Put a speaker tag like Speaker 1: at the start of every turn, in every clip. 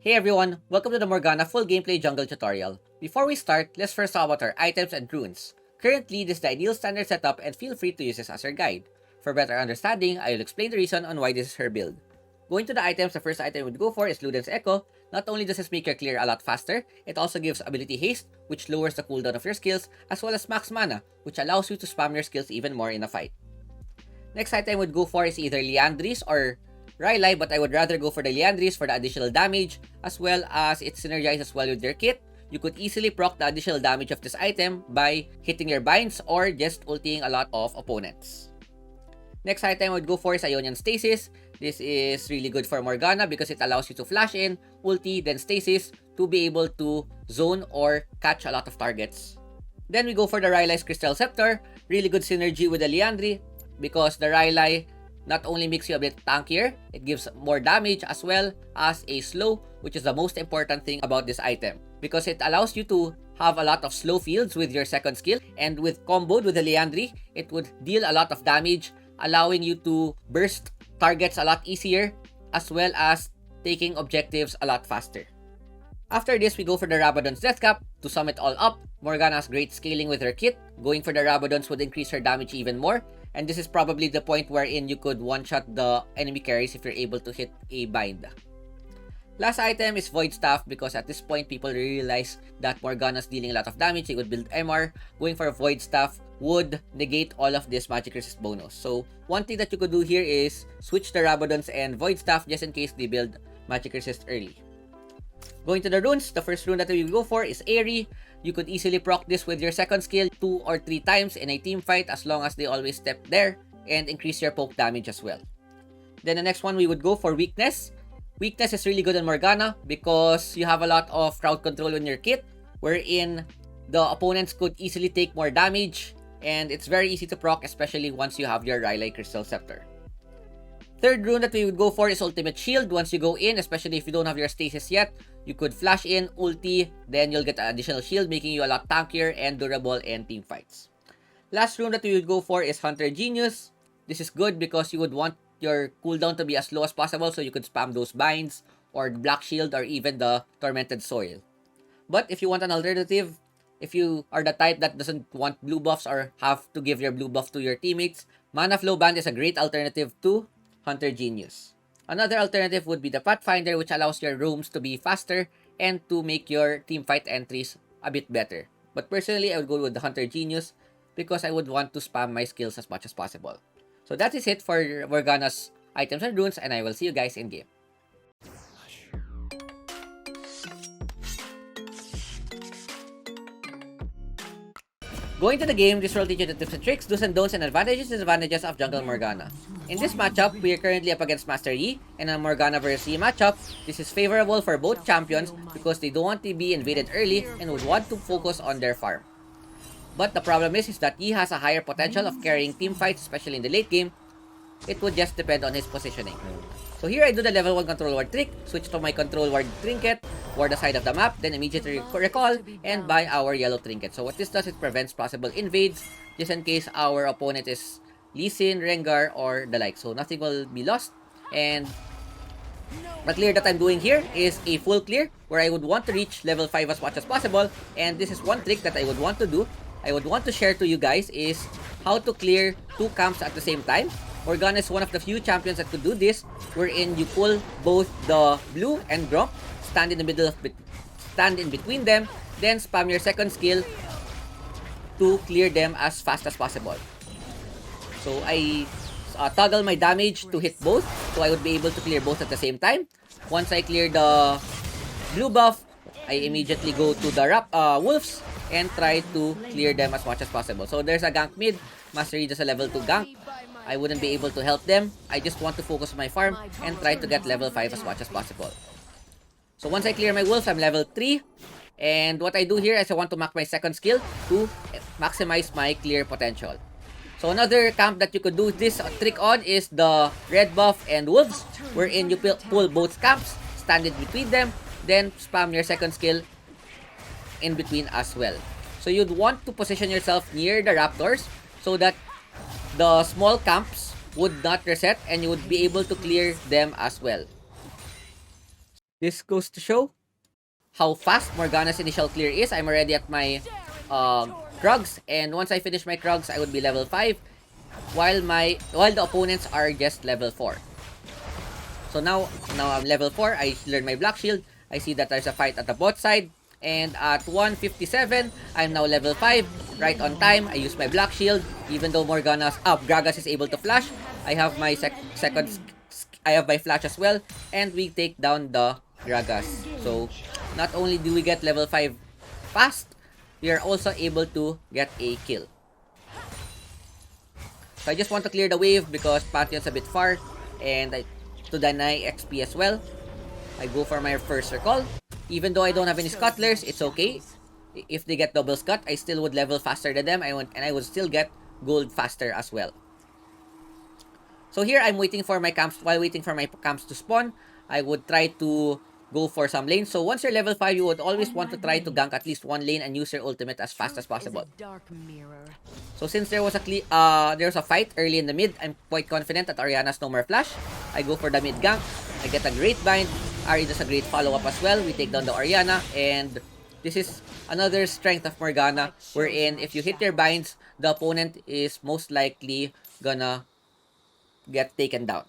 Speaker 1: Hey everyone, welcome to the Morgana full gameplay jungle tutorial. Before we start, let's first talk about our items and runes. Currently, this is the ideal standard setup and feel free to use this as your guide. For better understanding, I will explain the reason on why this is her build. Going to the items, the first item we would go for is Luden's Echo. Not only does this make your clear a lot faster, it also gives ability haste, which lowers the cooldown of your skills, as well as max mana, which allows you to spam your skills even more in a fight. Next item I would go for is either Liandry's or Rylai, but I would rather go for the Liandry's for the additional damage, as well as it synergizes well with your kit. You could easily proc the additional damage of this item by hitting your binds or just ulting a lot of opponents. Next item I would go for is Ionian Stasis. This is really good for Morgana because it allows you to flash in, ulti, then stasis to be able to zone or catch a lot of targets. Then we go for the Rylai's Crystal Scepter. Really good synergy with the Liandry because the Rylai not only makes you a bit tankier, it gives more damage as well as a slow, which is the most important thing about this item. Because it allows you to have a lot of slow fields with your second skill, and with comboed with the Liandry, it would deal a lot of damage, allowing you to burst targets a lot easier, as well as taking objectives a lot faster. After this, we go for the Rabadon's Death Cap. To sum it all up, Morgana has great scaling with her kit. Going for the Rabadons would increase her damage even more, and this is probably the point wherein you could one-shot the enemy carries if you're able to hit a bind. Last item is Void Staff because at this point people realize that Morgana's dealing a lot of damage. They would build MR. Going for a Void Staff would negate all of this magic resist bonus. So one thing that you could do here is switch the Rabadons and Void Staff just in case they build magic resist early. Going to the runes, the first rune that we will go for is Airy. You could easily proc this with your second skill 2 or 3 times in a team fight as long as they always step there and increase your poke damage as well. Then the next one we would go for Weakness. Weakness is really good on Morgana because you have a lot of crowd control in your kit wherein the opponents could easily take more damage and it's very easy to proc, especially once you have your Rylai Crystal Scepter. Third rune that we would go for is Ultimate Shield. Once you go in, especially if you don't have your stasis yet, you could flash in, ulti, then you'll get an additional shield, making you a lot tankier and durable in team fights. Last rune that we would go for is Hunter Genius. This is good because you would want your cooldown to be as low as possible so you could spam those binds or the Black Shield or even the Tormented Soil. But if you want an alternative, if you are the type that doesn't want blue buffs or have to give your blue buff to your teammates, Mana Flow Band is a great alternative to Hunter Genius. Another alternative would be the Pathfinder, which allows your rooms to be faster and to make your teamfight entries a bit better. But personally, I would go with the Hunter Genius because I would want to spam my skills as much as possible. So that is it for Morgana's items and runes, and I will see you guys in game. Going to the game, this will teach you the tips and tricks, do's and don'ts, and advantages and disadvantages of Jungle Morgana. In this matchup, we are currently up against Master Yi, and a Morgana vs Yi matchup. This is favorable for both champions because they don't want to be invaded early and would want to focus on their farm. But the problem is that Yi has a higher potential of carrying team fights, especially in the late game. It would just depend on his positioning. So here I do the level 1 control ward trick, switch to my control ward trinket, ward the side of the map, then immediately recall, and buy our yellow trinket. So what this does, it prevents possible invades, just in case our opponent is Lee Sin, Rengar, or the like. So nothing will be lost. And the clear that I'm doing here is a full clear, where I would want to reach level 5 as much as possible. And this is one trick that I would want to do. I would want to share to you guys is how to clear 2 camps at the same time. Morgana is one of the few champions that could do this, wherein you pull both the blue and Gromp, stand in between them, then spam your second skill to clear them as fast as possible. So I toggle my damage to hit both, so I would be able to clear both at the same time. Once I clear the blue buff, I immediately go to the wolves and try to clear them as much as possible. So there's a gank mid. Master Yi does a level 2 gank. I wouldn't be able to help them. I just want to focus on my farm and try to get level 5 as much as possible. So once I clear my wolves, I'm level 3. And what I do here is I want to max my second skill to maximize my clear potential. So another camp that you could do this trick on is the red buff and wolves, wherein you pull both camps, stand in between them, then spam your second skill in between as well. So you'd want to position yourself near the raptors so that the small camps would not reset and you would be able to clear them as well. this goes to show how fast Morgana's initial clear is. I'm already at my Krugs, and once I finish my Krugs, I would be level 5, while the opponents are just level 4. So now I'm level 4, I learn my Black Shield, I see that there's a fight at the bot side, and at 157, I'm now level 5, right on time. I use my Black Shield, even though Gragas is able to flash. I have my I have my flash as well, and we take down the Gragas. So not only do we get level 5 fast, we are also able to get a kill. So I just want to clear the wave because Pantheon's a bit far, and to deny XP as well. I go for my first recall. Even though I don't have any scuttlers, it's okay. If they get double scut, I still would level faster than them, and I would still get gold faster as well. So here I'm waiting for my camps. While waiting for my camps to spawn, I would try to go for some lanes. So once you're level 5, you would always want to try to gank at least one lane and use your ultimate as fast as possible. So since there was a fight early in the mid, I'm quite confident that Orianna's no more flash. I go for the mid gank. I get a great bind. Ari does a great follow-up as well. We take down the Orianna, and this is another strength of Morgana, wherein if you hit your binds, the opponent is most likely gonna get taken down.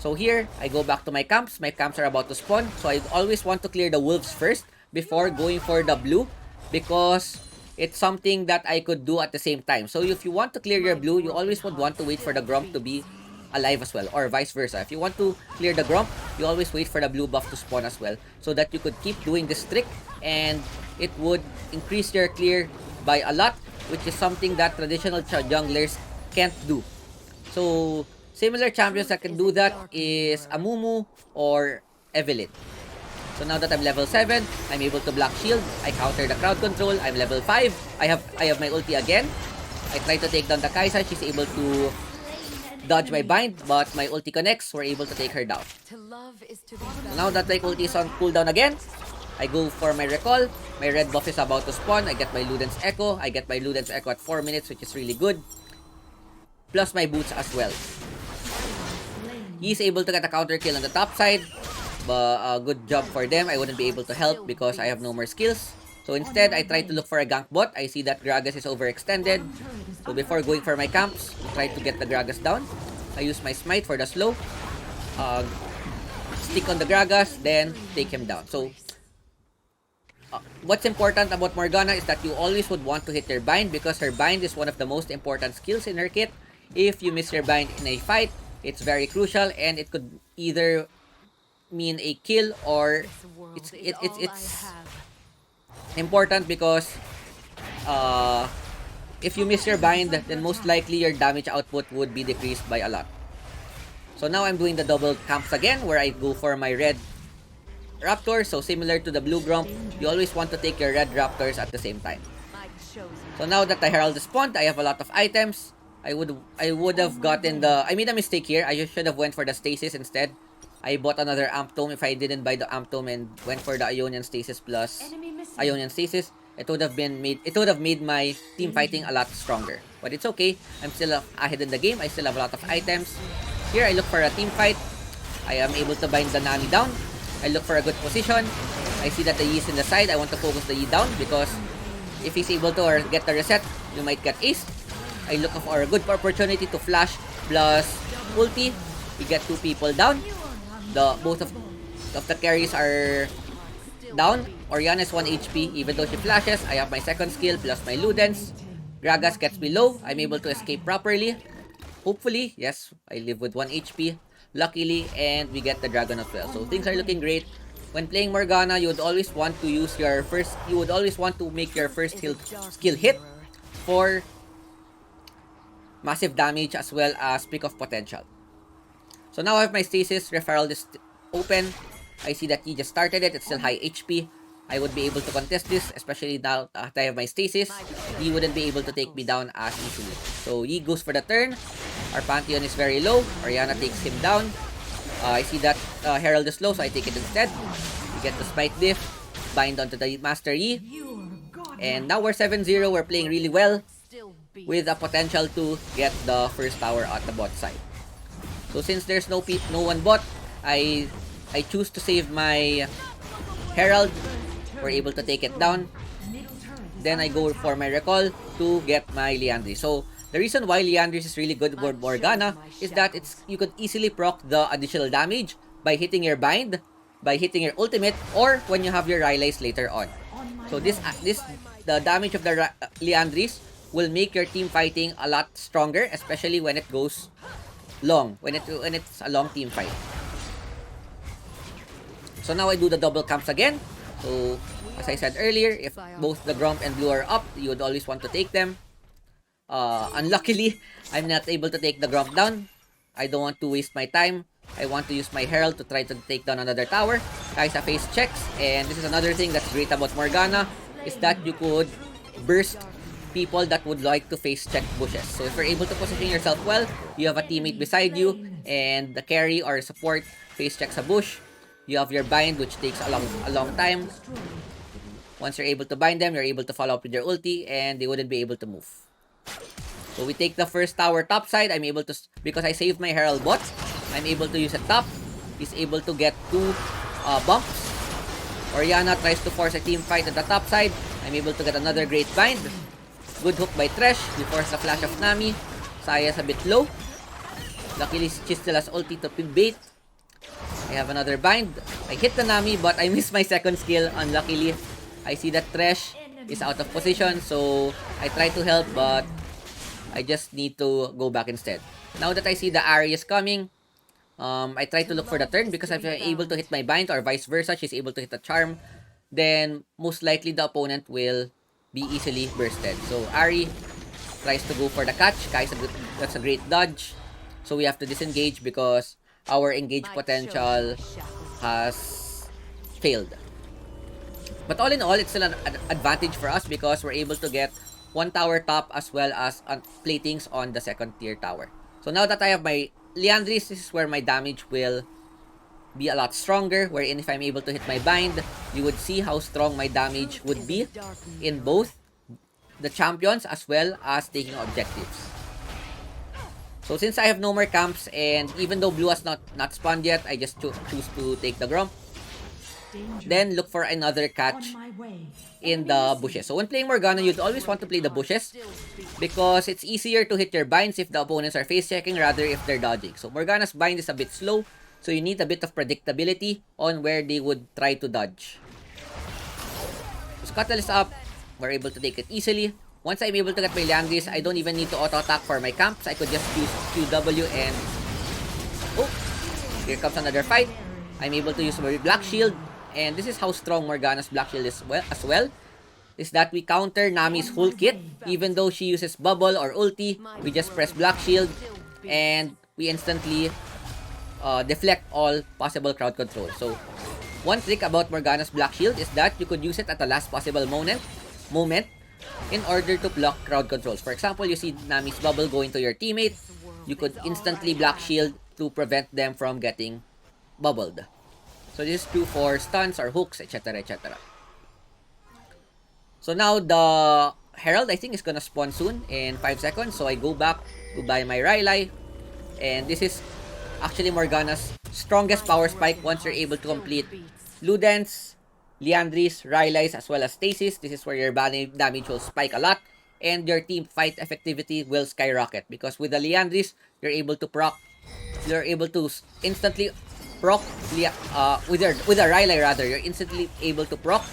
Speaker 1: So here, I go back to my camps. My camps are about to spawn, so I always want to clear the wolves first before going for the blue, because it's something that I could do at the same time. So if you want to clear your blue, you always would want to wait for the Grump to be alive as well, or vice versa. If you want to clear the Grump, you always wait for the blue buff to spawn as well, so that you could keep doing this trick, and it would increase your clear by a lot, which is something that traditional junglers can't do. So similar champions that can do that is Amumu or Evelyn. So now that I'm level 7, I'm able to Black Shield. I counter the crowd control. I'm level 5. I have my ulti again. I try to take down the Kai'Sa. She's able to dodge my bind, but my ulti connects. We're able to take her down. So now that my ulti is on cooldown again, I go for my recall. My red buff is about to spawn. I get my Luden's Echo. I get my Luden's Echo at 4 minutes, which is really good. Plus my boots as well. He's able to get a counter kill on the top side. But good job for them. I wouldn't be able to help because I have no more skills. So instead, I try to look for a gank bot. I see that Gragas is overextended. So before going for my camps, try to get the Gragas down. I use my smite for the slow. Stick on the Gragas, then take him down. So what's important about Morgana is that you always would want to hit her bind, because her bind is one of the most important skills in her kit. If you miss your bind in a fight, it's very crucial, and it could either mean a kill or it's important because if you miss your bind, then most likely your damage output would be decreased by a lot. So now I'm doing the double camps again, where I go for my red raptor. So similar to the blue Grump, you always want to take your red raptors at the same time. So now that the Herald is spawned, I have a lot of items. I would have gotten I made a mistake here. I just should have went for the stasis instead. I bought another Amp Tome. If I didn't buy the Amp Tome and went for the Ionian Stasis plus Ionian Stasis, it would have made my team fighting a lot stronger. But it's okay. I'm still ahead in the game. I still have a lot of items. Here, I look for a team fight. I am able to bind the Nami down. I look for a good position. I see that the Yi is in the side. I want to focus the Yi down because if he's able to get the reset, you might get aced. I look for a good opportunity to flash plus ulti. We get 2 people down. Both of the carries are down. Orianna is 1 HP. Even though she flashes, I have my second skill plus my Ludens. Gragas gets me low. I'm able to escape properly. Hopefully, yes, I live with 1 HP. Luckily, and we get the dragon as well. So things are looking great. When playing Morgana, you would always want to make your first skill hit for massive damage as well as peak of potential. So now I have my stasis. Referral is open. I see that he just started it. It's still high HP. I would be able to contest this, especially now that I have my stasis. He wouldn't be able to take me down as easily. So he goes for the turn. Our Pantheon is very low. Orianna takes him down. I see that Herald is low, so I take it instead. We get the Smite Diff. Bind onto the Master Yi. And now we're 7-0. We're playing really well, with the potential to get the first tower at the bot side. So since there's no one bot, I I choose to save my Herald. We're able to take it down. Then I go for my recall to get my Liandry. So the reason why Liandry is really good for Morgana is that you could easily proc the additional damage by hitting your bind, by hitting your ultimate, or when you have your Rylai's later on. So the damage of the Liandrys will make your team fighting a lot stronger, especially when it goes long, when it's a long team fight. So now I do the double camps again. So as I said earlier, if both the Gromp and Blue are up, you would always want to take them. Unluckily, I'm not able to take the Gromp down. I don't want to waste my time. I want to use my Herald to try to take down another tower. Kai'Sa face checks, and this is another thing that's great about Morgana, is that you could burst people that would like to face check bushes. So if you're able to position yourself well, you have a teammate beside you, and the carry or support face checks a bush. You have your bind, which takes a long time. Once you're able to bind them, you're able to follow up with your ulti, and they wouldn't be able to move. So we take the first tower top side. I'm able to, because I saved my Herald bot, I'm able to use a top. He's able to get 2 bumps. Orianna tries to force a team fight at the top side. I'm able to get another great bind. Good hook by Thresh. He forced the flash of Nami. Saya's a bit low. Luckily, she still has ulti to bait. I have another bind. I hit the Nami, but I missed my second skill. Unluckily, I see that Thresh is out of position, so I try to help, but I just need to go back instead. Now that I see the Ahri is coming, I try to look for the turn, because if I'm able to hit my bind or vice versa, she's able to hit the charm, then most likely the opponent will be easily bursted. So Ahri tries to go for the catch. Kai'Sa, that's a great dodge. So we have to disengage because our engage potential has failed. But all in all, it's still an advantage for us because we're able to get 1 tower top as well as platings on the second tier tower. So now that I have my Liandrys, this is where my damage will be a lot stronger, wherein if I'm able to hit my bind, you would see how strong my damage would be in both the champions as well as taking objectives. So since I have no more camps, and even though blue has not spawned yet, I just choose to take the Gromp. Then look for another catch in the bushes. So when playing Morgana, you'd always want to play the bushes because it's easier to hit your binds if the opponents are face checking rather if they're dodging. So Morgana's bind is a bit slow, so you need a bit of predictability on where they would try to dodge. So Scuttle is up. We're able to take it easily. Once I'm able to get my Liandrys, I don't even need to auto-attack for my camps. I could just use QW and... Oh! Here comes another fight. I'm able to use my Black Shield. And this is how strong Morgana's Black Shield is as well. Is that we counter Nami's whole kit. Even though she uses Bubble or Ulti, we just press Black Shield. And we instantly deflect all possible crowd control. So, one trick about Morgana's Black Shield is that you could use it at the last possible moment in order to block crowd controls. For example, you see Nami's bubble going to your teammate, you could instantly Black Shield to prevent them from getting bubbled. So this is true for stuns or hooks, etc, etc. So now the Herald, I think, is gonna spawn soon in 5 seconds. So I go back to buy my Rylai. And this is actually Morgana's strongest power spike once you're able to complete Ludens, Liandrys, Rylais, as well as Stasis. This is where your damage will spike a lot, and your team fight effectivity will skyrocket. Because with the Liandrys, you're able to instantly proc with a Rylai rather. You're instantly able to proc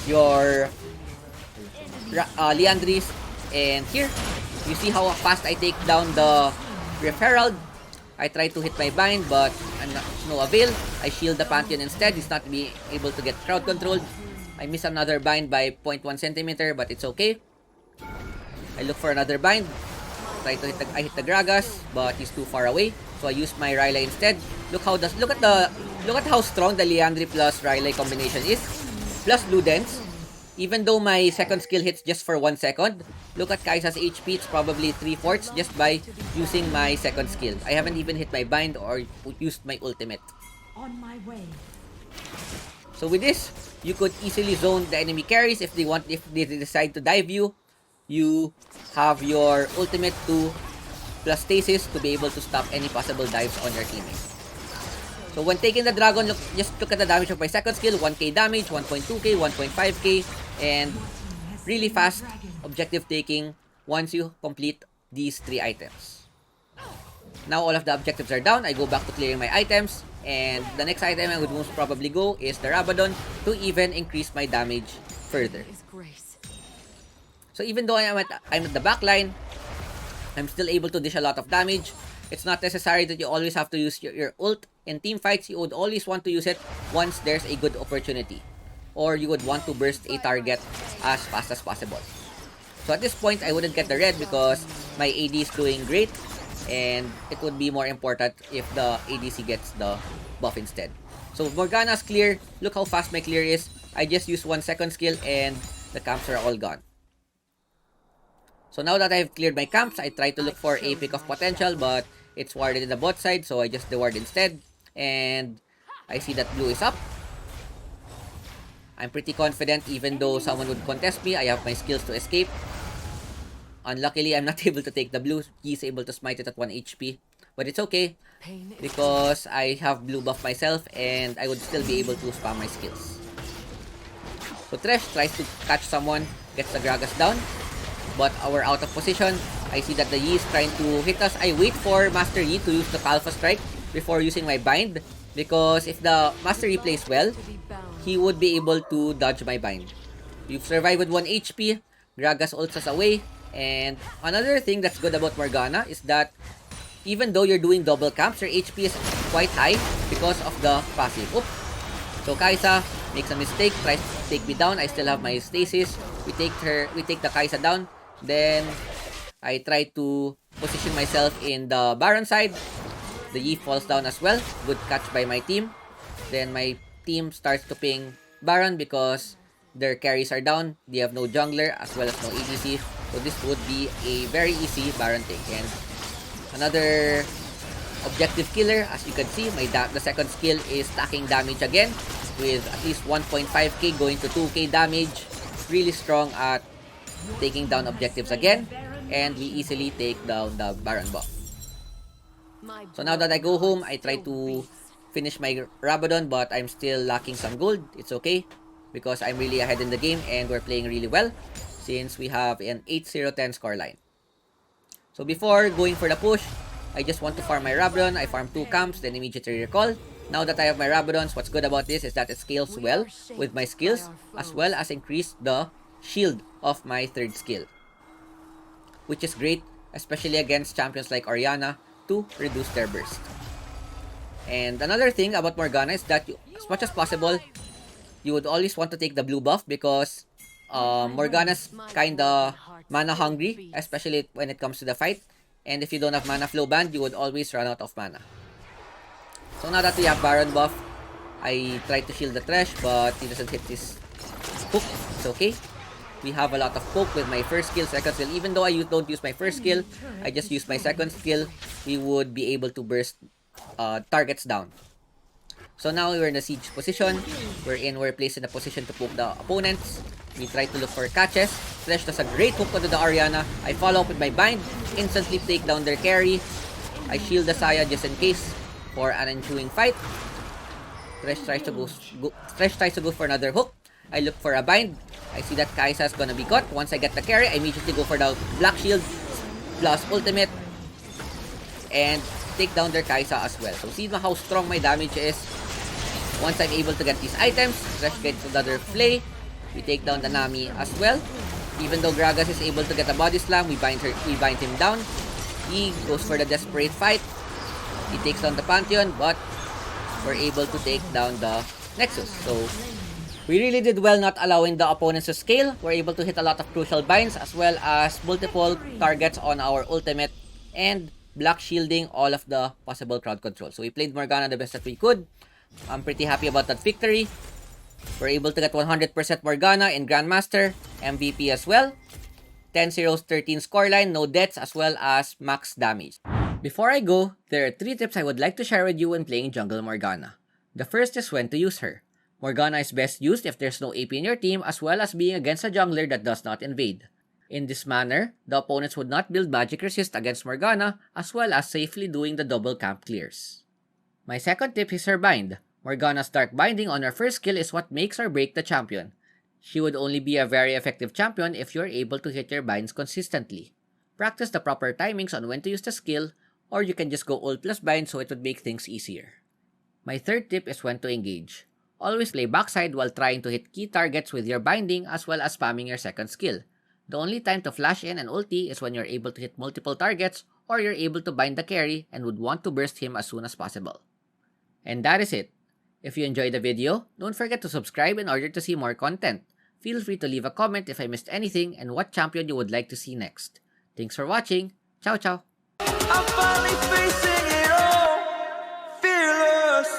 Speaker 1: your Liandrys, and here you see how fast I take down the Rift Herald. I try to hit my bind, but no avail. I shield the Pantheon instead. He's not being able to get crowd controlled. I miss another bind by 0.1 centimeter, but it's okay. I look for another bind. I hit the Gragas, but he's too far away. So I use my Rylai instead. Look at how strong the Liandry plus Rylai combination is. Plus Ludens. Even though my second skill hits just for 1 second, look at Kai'Sa's HP, it's probably 3/4 just by using my second skill. I haven't even hit my bind or used my ultimate. So with this, you could easily zone the enemy carries if they decide to dive you. You have your ultimate 2 plus stasis to be able to stop any possible dives on your teammate. So when taking the dragon, just look at the damage of my second skill. 1k damage, 1.2k, 1.5k, and really fast objective taking once you complete these 3 items. Now all of the objectives are down. I go back to clearing my items. And the next item I would most probably go is the Rabadon to even increase my damage further. So even though I'm at the back line, I'm still able to dish a lot of damage. It's not necessary that you always have to use your ult. In team fights, you would always want to use it once there's a good opportunity. Or you would want to burst a target as fast as possible. So at this point, I wouldn't get the red because my AD is doing great. And it would be more important if the ADC gets the buff instead. So Morgana's clear. Look how fast my clear is. I just used 1 second skill and the camps are all gone. So now that I've cleared my camps, I try to look for a pick of potential, but it's warded in the bot side, so I just deward instead. And I see that blue is up. I'm pretty confident even though someone would contest me, I have my skills to escape. Unluckily, I'm not able to take the blue. He's able to smite it at 1 HP. But it's okay because I have blue buff myself and I would still be able to spam my skills. So Thresh tries to catch someone, gets the Gragas down. But we're out of position. I see that the Yi is trying to hit us. I wait for Master Yi to use the Alpha Strike before using my bind. Because if the Master Yi plays well, he would be able to dodge my bind. You've survived with 1 HP. Gragas ults us away. And another thing that's good about Morgana is that even though you're doing double camps, your HP is quite high because of the passive. Oops. So Kai'Sa makes a mistake, tries to take me down. I still have my stasis. We take the Kai'Sa down. Then I try to position myself in the Baron side. The Yi falls down as well. Good catch by my team. Then my team starts to ping Baron because their carries are down. They have no jungler as well as no ADC. So this would be a very easy Baron take. And another objective killer. As you can see, the second skill is stacking damage again with at least 1.5k going to 2k damage. Really strong at taking down objectives again, and we easily take down the Baron buff. So now that I go home, I try to finish my Rabadon, but I'm still lacking some gold. It's okay because I'm really ahead in the game and we're playing really well since we have an 8-0-10 scoreline. So before going for the push, I just want to farm my Rabadon. I farm 2 camps, then immediately recall. Now that I have my Rabadons, what's good about this is that it scales well with my skills as well as increase the shield of my 3rd skill, which is great, especially against champions like Orianna to reduce their burst. And another thing about Morgana is that as much as possible, you would always want to take the blue buff because Morgana's kinda mana hungry, especially when it comes to the fight. And if you don't have mana flow band, you would always run out of mana. So now that we have Baron buff, I try to shield the Thresh, but he doesn't hit his hook. It's okay. We have a lot of poke with my first skill, second skill. Even though I don't use my first skill, I just use my second skill. We would be able to burst targets down. So now we're in a siege position. We're placed in a position to poke the opponents. We try to look for catches. Thresh does a great hook onto the Orianna. I follow up with my bind. Instantly take down their carry. I shield the Saya just in case for an ensuing fight. Thresh tries to go for another hook. I look for a bind. I see that Kai'Sa is gonna be caught. Once I get the carry, I immediately go for the Black Shield plus ultimate and take down their Kai'Sa as well. So see how strong my damage is. Once I'm able to get these items, Thresh gets another play. We take down the Nami as well. Even though Gragas is able to get a body slam, we bind him down. He goes for the desperate fight. He takes down the Pantheon, but we're able to take down the Nexus. So we really did well not allowing the opponents to scale. We're able to hit a lot of crucial binds as well as multiple targets on our ultimate and black shielding all of the possible crowd control. So we played Morgana the best that we could. I'm pretty happy about that victory. We're able to get 100% Morgana in Grandmaster, MVP as well. 10-0-13 scoreline, no deaths as well as max damage. Before I go, there are 3 tips I would like to share with you when playing jungle Morgana. The first is when to use her. Morgana is best used if there's no AP in your team as well as being against a jungler that does not invade. In this manner, the opponents would not build magic resist against Morgana as well as safely doing the double camp clears. My second tip is her bind. Morgana's dark binding on her first skill is what makes or break the champion. She would only be a very effective champion if you're able to hit your binds consistently. Practice the proper timings on when to use the skill, or you can just go ult plus bind so it would make things easier. My third tip is when to engage. Always play backside while trying to hit key targets with your binding as well as spamming your second skill. The only time to flash in and ulti is when you're able to hit multiple targets or you're able to bind the carry and would want to burst him as soon as possible. And that is it. If you enjoyed the video, don't forget to subscribe in order to see more content. Feel free to leave a comment if I missed anything and what champion you would like to see next. Thanks for watching. Ciao ciao!
Speaker 2: I'm finally facing it all, fearless.